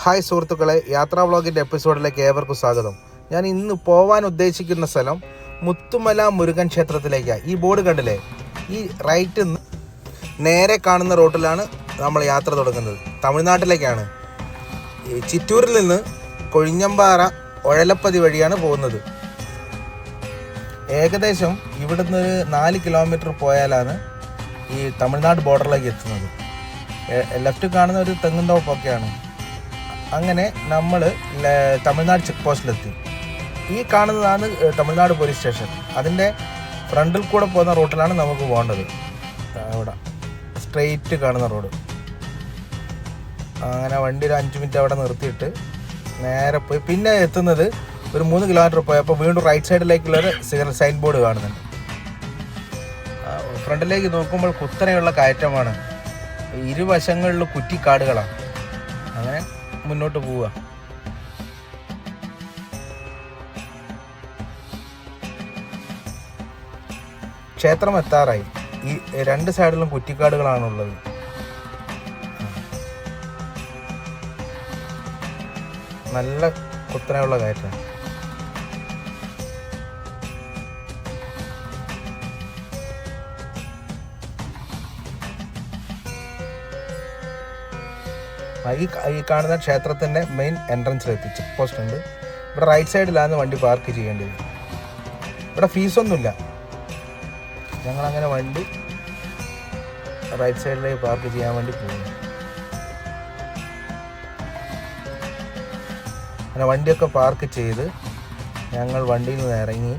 Hi സുഹൃത്തുക്കളെ, യാത്രാ വ്ളോഗിൻ്റെ എപ്പിസോഡിലേക്ക് ഏവർക്കും സ്വാഗതം. ഞാൻ ഇന്ന് പോകാൻ ഉദ്ദേശിക്കുന്ന സ്ഥലം മുത്തുമല മുരുകൻ ക്ഷേത്രത്തിലേക്കാണ്. ഈ ബോർഡ് കണ്ടില്ലേ? ഈ റൈറ്റിൽ നിന്ന് നേരെ കാണുന്ന റോഡിലാണ് നമ്മൾ യാത്ര തുടങ്ങുന്നത്. തമിഴ്നാട്ടിലേക്കാണ്. ചിറ്റൂരിൽ നിന്ന് കൊഴിഞ്ഞമ്പാറ ഒഴലപ്പതി വഴിയാണ് പോകുന്നത്. ഏകദേശം ഇവിടുന്ന് ഒരു 4 കിലോമീറ്റർ പോയാലാണ് ഈ തമിഴ്നാട് ബോർഡറിലേക്ക് എത്തുന്നത്. ലെഫ്റ്റ് കാണുന്ന ഒരു തെങ്ങും തോപ്പൊക്കെയാണ്. അങ്ങനെ നമ്മൾ തമിഴ്നാട് ചെക്ക് പോസ്റ്റിലെത്തി. ഈ കാണുന്നതാണ് തമിഴ്നാട് പോലീസ് സ്റ്റേഷൻ. അതിൻ്റെ ഫ്രണ്ടിൽ കൂടെ പോകുന്ന റൂട്ടിലാണ് നമുക്ക് പോകേണ്ടത്. അവിടെ സ്ട്രെയിറ്റ് കാണുന്ന റോഡ്. അങ്ങനെ വണ്ടി ഒരു 5 മിനിറ്റ് അവിടെ നിർത്തിയിട്ട് നേരെ പോയി പിന്നെ എത്തുന്നത് ഒരു 3 കിലോമീറ്റർ പോയപ്പോൾ വീണ്ടും റൈറ്റ് സൈഡിലേക്കുള്ളൊരു സൈൻ ബോർഡ് കാണുന്നുണ്ട്. ഫ്രണ്ടിലേക്ക് നോക്കുമ്പോൾ കുത്തനെയുള്ള കയറ്റമാണ്. ഇരുവശങ്ങളിൽ കുറ്റിക്കാടുകളാണ്. അങ്ങനെ മുന്നോട്ട് പോവുക. ക്ഷേത്രം എത്താറായി. ഈ 2 സൈഡിലും കുറ്റിക്കാടുകളാണുള്ളത്. നല്ല കുത്തനെയുള്ള കയറ്റം. ഈ കാണുന്ന ക്ഷേത്രത്തിൻ്റെ മെയിൻ എൻട്രൻസിലെത്തി. ചെക്ക് പോസ്റ്റ് ഉണ്ട്. ഇവിടെ റൈറ്റ് സൈഡിലാണ് വണ്ടി പാർക്ക് ചെയ്യേണ്ടത്. ഇവിടെ ഫീസൊന്നുമില്ല. ഞങ്ങളങ്ങനെ വണ്ടി റൈറ്റ് സൈഡിലേക്ക് പാർക്ക് ചെയ്യാൻ വേണ്ടി പോകുന്നു. അങ്ങനെ വണ്ടിയൊക്കെ പാർക്ക് ചെയ്ത് ഞങ്ങൾ വണ്ടിയിൽ നിന്ന് ഇറങ്ങി.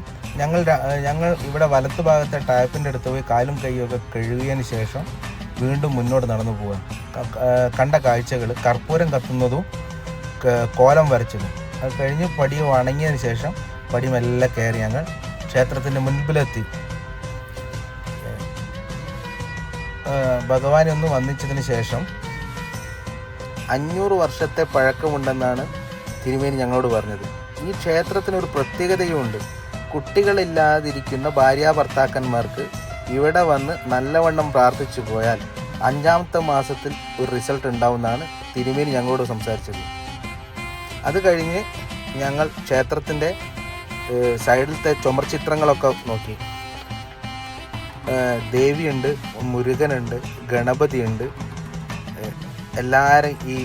ഞങ്ങൾ ഇവിടെ വലത്ത് ഭാഗത്തെ ടാപ്പിൻ്റെ അടുത്ത് പോയി കാലും കൈയൊക്കെ കഴുകിയതിന് ശേഷം വീണ്ടും മുന്നോട്ട് നടന്നു പോകാം. കണ്ട കാഴ്ചകൾ കർപ്പൂരം കത്തുന്നതും കോലം വരച്ചതും. അത് കഴിഞ്ഞ് പടി വണങ്ങിയതിന് ശേഷം പടി മെല്ലെ കയറി ഞങ്ങൾ ക്ഷേത്രത്തിൻ്റെ മുൻപിലെത്തി. ഭഗവാനെ ഒന്ന് വന്ദിച്ചതിന് ശേഷം 500 വർഷത്തെ പഴക്കമുണ്ടെന്നാണ് തിരുമേനി ഞങ്ങളോട് പറഞ്ഞത്. ഈ ക്ഷേത്രത്തിനൊരു പ്രത്യേകതയുമുണ്ട്. കുട്ടികളില്ലാതിരിക്കുന്ന ഭാര്യാഭർത്താക്കന്മാർക്ക് ഇവിടെ വന്ന് നല്ലവണ്ണം പ്രാർത്ഥിച്ചു പോയാൽ 5ാമത്തെ മാസത്തിൽ ഒരു റിസൾട്ട് ഉണ്ടാവുമെന്നാണ് തിരുമേനി ഞങ്ങളോട് സംസാരിച്ചത്. അത് കഴിഞ്ഞ് ഞങ്ങൾ ക്ഷേത്രത്തിൻ്റെ സൈഡിലത്തെ ചുമർചിത്രങ്ങളൊക്കെ നോക്കി. ദേവിയുണ്ട്, മുരുകനുണ്ട്, ഗണപതിയുണ്ട്. എല്ലാവരും ഈ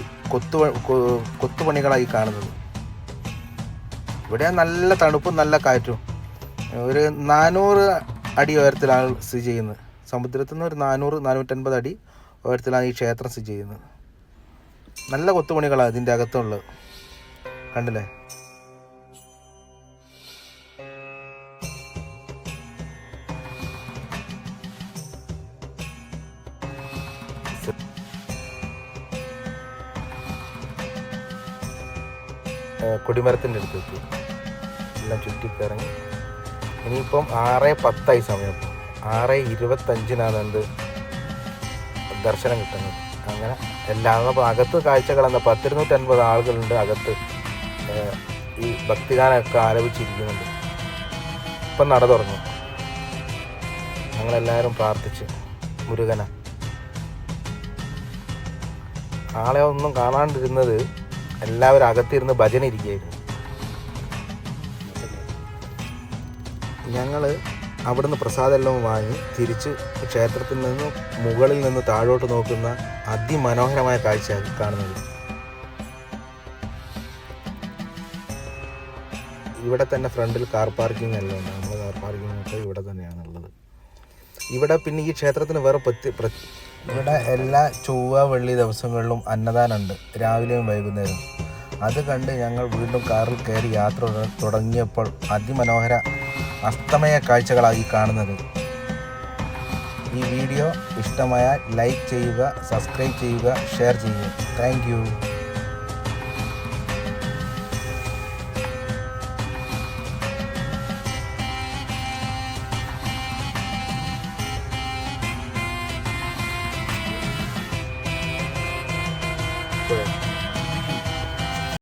കൊത്തുപണികളായി കാണുന്നത്. ഇവിടെ നല്ല തണുപ്പും നല്ല കാറ്റും. ഒരു 400 അടി ഉയരത്തിലാണ് സ്ഥിതി ചെയ്യുന്നത്. സമുദ്രത്തിൽ നിന്ന് ഒരു 400-450 അടി ഉയരത്തിലാണ് ഈ ക്ഷേത്രം സ്ഥിതി ചെയ്യുന്നത്. നല്ല കൊത്തുപണികളാണ് ഇതിൻ്റെ അകത്തുള്ളത്. കണ്ടില്ലേ? കൊടിമരത്തിൻ്റെ അടുത്തെത്തി. എല്ലാം ചുറ്റിക്കിറങ്ങി. ഇനിയിപ്പം 6:10 സമയം. 6:25 എന്ത് ദർശനം കിട്ടുന്നത്. അങ്ങനെ എല്ലാം അകത്ത് കാഴ്ചകളെന്താ 10-250 ആളുകളുണ്ട് അകത്ത്. ഈ ഭക്തിഗാനമൊക്കെ ആലപിച്ചിരിക്കുന്നുണ്ട്. ഇപ്പം നട തുറന്നു. ഞങ്ങളെല്ലാവരും പ്രാർത്ഥിച്ച് മുരുകന. ആളെ ഒന്നും കാണാണ്ടിരുന്നത് എല്ലാവരും അകത്തിരുന്ന് ഭജന ഇരിക്കുകയായിരുന്നു. ഞങ്ങൾ അവിടുന്ന് പ്രസാദമെല്ലാം വാങ്ങി തിരിച്ച് ക്ഷേത്രത്തിൽ നിന്ന് മുകളിൽ നിന്ന് താഴോട്ട് നോക്കുന്ന അതിമനോഹരമായ കാഴ്ച കാണുന്നത്. ഇവിടെ തന്നെ ഫ്രണ്ടിൽ കാർ പാർക്കിംഗ് എല്ലാം ഉണ്ട്. നമ്മൾ കാർ പാർക്കിംഗ് ഒക്കെ ഇവിടെ തന്നെയാണുള്ളത്. ഇവിടെ പിന്നെ ഈ ക്ഷേത്രത്തിന് വേറെ ഇവിടെ എല്ലാ ചൊവ്വ വെള്ളി ദിവസങ്ങളിലും അന്നദാനമുണ്ട്, രാവിലെയും വൈകുന്നേരം. അത് കണ്ട് ഞങ്ങൾ വീണ്ടും കാറിൽ കയറി യാത്ര തുടങ്ങിയപ്പോൾ അതിമനോഹര അസ്തമയ കാഴ്ചകളായി കാണുന്നത്. ഈ വീഡിയോ ഇഷ്ടമായാൽ ലൈക്ക് ചെയ്യുക, സബ്സ്ക്രൈബ് ചെയ്യുക, ഷെയർ ചെയ്യുക. Thank you.